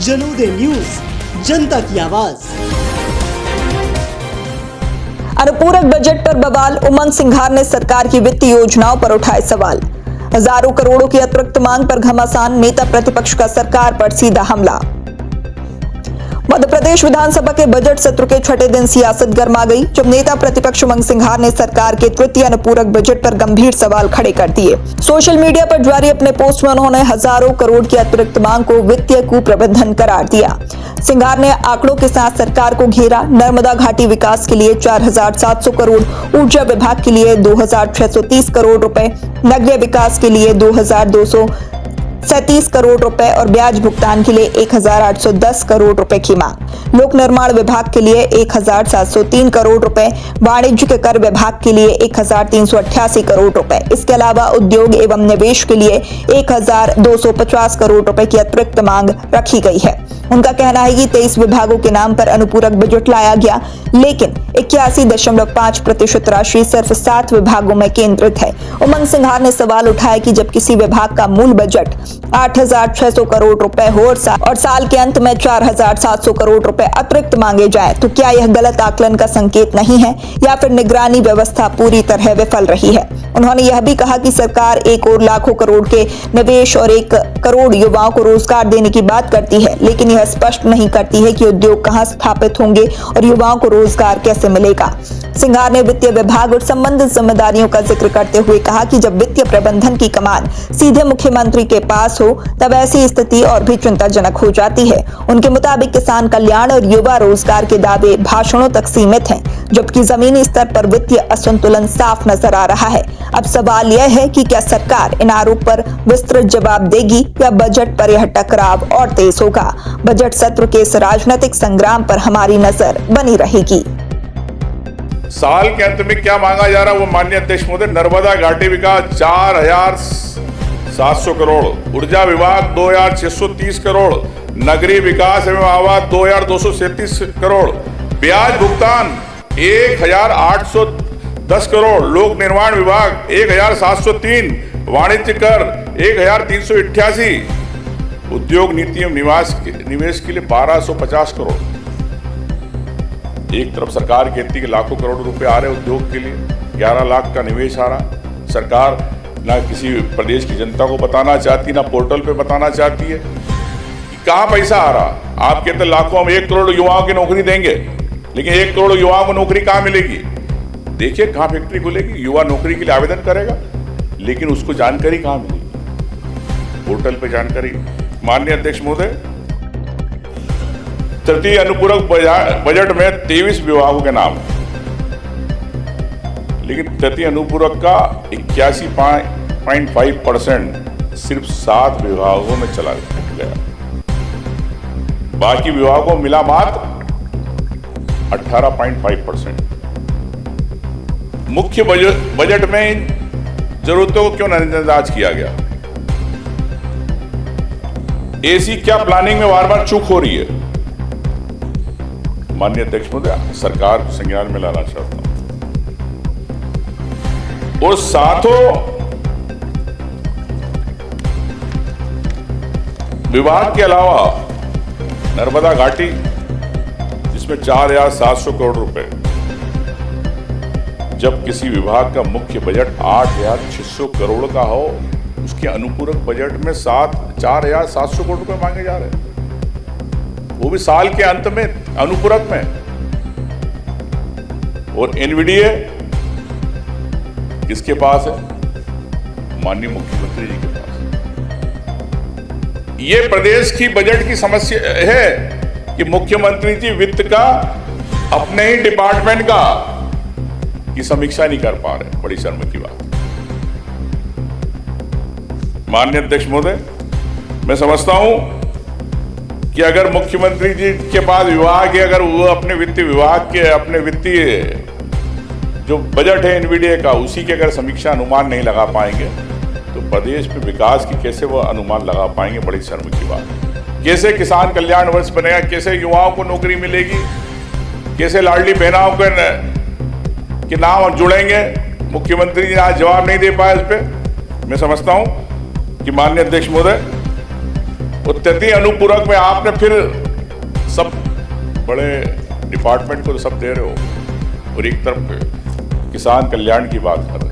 जनोदय news, जनता की आवाज। अनुपूरक बजट पर बवाल, उमंग सिंघार ने सरकार की वित्तीय योजनाओं पर उठाए सवाल। हजारों करोड़ों की अतिरिक्त मांग पर घमासान, नेता प्रतिपक्ष का सरकार पर सीधा हमला। मध्य प्रदेश विधानसभा के बजट सत्र के छठे दिन सियासत गर्मा गई, जब नेता प्रतिपक्ष उमंग सिंघार ने सरकार के तृतीय अनुपूरक बजट पर गंभीर सवाल खड़े कर दिए। सोशल मीडिया पर जारी अपने पोस्ट में उन्होंने हजारों करोड़ की अतिरिक्त मांग को वित्तीय कुप्रबंधन करार दिया। सिंघार ने आंकड़ों के साथ सरकार को घेरा। नर्मदा घाटी विकास के लिए 4,700 करोड़, ऊर्जा विभाग के लिए 2,630 करोड़ रुपए, नगरीय विकास के लिए 2,237 करोड़ रुपए और ब्याज भुगतान के लिए 1,810 करोड़ रुपए की मांग। लोक निर्माण विभाग के लिए 1,703 करोड़ रुपए, वाणिज्य कर विभाग के लिए 1,388 करोड़ रुपए। इसके अलावा उद्योग एवं निवेश के लिए 1,250 करोड़ रुपए की अतिरिक्त मांग रखी गई है। उनका कहना है कि 23 विभागों के नाम पर अनुपूरक बजट लाया गया, लेकिन 81.5% राशि सिर्फ 7 विभागों में केंद्रित है। उमंग सिंघार ने सवाल उठाया कि जब किसी विभाग का मूल बजट 8,600 करोड़ रुपए हो और साल के अंत में 4,700 करोड़ रुपए अतिरिक्त मांगे जाए, तो क्या यह गलत आकलन का संकेत नहीं है या फिर निगरानी व्यवस्था पूरी तरह विफल रही है? उन्होंने यह भी कहा कि सरकार एक और लाखों करोड़ के निवेश और 1 करोड़ युवाओं को रोजगार देने की बात करती है, लेकिन यह स्पष्ट नहीं करती है कि उद्योग कहां स्थापित होंगे और युवाओं को रोजगार कैसे मिलेगा। सिंघार ने वित्तीय विभाग और संबंधित जिम्मेदारियों का जिक्र करते हुए कहा कि जब वित्तीय प्रबंधन की कमान सीधे मुख्यमंत्री के पास हो, तब ऐसी स्थिति और भी चिंताजनक हो जाती है। उनके मुताबिक किसान कल्याण और युवा रोजगार के दावे भाषणों तक सीमित हैं, जबकि जमीनी स्तर पर वित्तीय असंतुलन साफ नजर आ रहा है। अब सवाल यह है कि क्या सरकार इन आरोप पर विस्तृत जवाब देगी या बजट पर यह टकराव और तेज होगा? बजट सत्र के इस राजनीतिक संग्राम पर हमारी नजर बनी रहेगी। साल के अंत में क्या मांगा जा रहा है वो माननीय अध्यक्ष महोदय, नर्मदा घाटी विकास 4,700 करोड़, ऊर्जा विभाग 2,630 करोड़, नगरीय विकास एवं आवास 2,237 करोड़, ब्याज भुगतान 1,810 करोड़, लोक निर्माण विभाग 1,703, वाणिज्य कर 1,388, उद्योग नीति एवं निवेश के लिए 1,250 करोड़। एक तरफ सरकार कहती है कि लाखों करोड़ रुपए आ रहे उद्योग के लिए, 11 लाख का निवेश आ रहा। सरकार ना किसी प्रदेश की जनता को बताना चाहती, ना पोर्टल पे बताना चाहती है कि कहाँ पैसा आ रहा। आप कहते लाखों हम 1 करोड़ युवाओं की नौकरी देंगे, लेकिन 1 करोड़ युवाओं को नौकरी कहाँ मिलेगी? देखिए कहाँ फैक्ट्री खुलेगी, युवा नौकरी के लिए आवेदन करेगा, लेकिन उसको जानकारी कहाँ मिलेगी? पोर्टल पे जानकारी। माननीय अध्यक्ष महोदय, तृतीय अनुपूरक बजट में 23 विभागों के नाम, लेकिन तृतीय अनुपूरक का 81.5% सिर्फ 7 विभागों में चला गया। बाकी विभागों को मिला मात्र 18.5%। मुख्य बजट में जरूरतों को क्यों नजरअंदाज किया गया? ऐसी क्या प्लानिंग में बार बार चूक हो रही है? माननीय अध्यक्ष महोदय, सरकार को संज्ञान में लाना चाहता हूं। और सातों विभाग के अलावा नर्मदा घाटी, जिसमें 4,700 करोड़ रुपए, जब किसी विभाग का मुख्य बजट 8,600 करोड़ का हो, उसके अनुपूरक बजट में 4,700 करोड़ रुपए मांगे जा रहे हैं, वो भी साल के अंत में अनुपूरक में। और एनवीडीए किसके पास है? माननीय मुख्यमंत्री जी के पास। ये प्रदेश की बजट की समस्या है कि मुख्यमंत्री जी वित्त का अपने ही डिपार्टमेंट का की समीक्षा नहीं कर पा रहे। बड़ी शर्म की बात। माननीय अध्यक्ष महोदय, मैं समझता हूं कि अगर मुख्यमंत्री जी के पास विभाग है, अगर वो अपने वित्तीय विभाग के अपने वित्तीय जो बजट है एनवीडीए का, उसी के अगर समीक्षा अनुमान नहीं लगा पाएंगे, तो प्रदेश में विकास की कैसे वो अनुमान लगा पाएंगे? बड़ी शर्म की बात। कैसे किसान कल्याण वर्ष बनेगा? कैसे युवाओं को नौकरी मिलेगी? कैसे लाडली बहनाओं के नाम जुड़ेंगे? मुख्यमंत्री जी आज जवाब नहीं दे पाए इस पे। मैं समझता हूं कि माननीय अध्यक्ष महोदय, अत्यति अनुपूरक में आपने फिर सब बड़े डिपार्टमेंट को तो सब दे रहे हो और एक तरफ किसान कल्याण की बात कर रहे हो।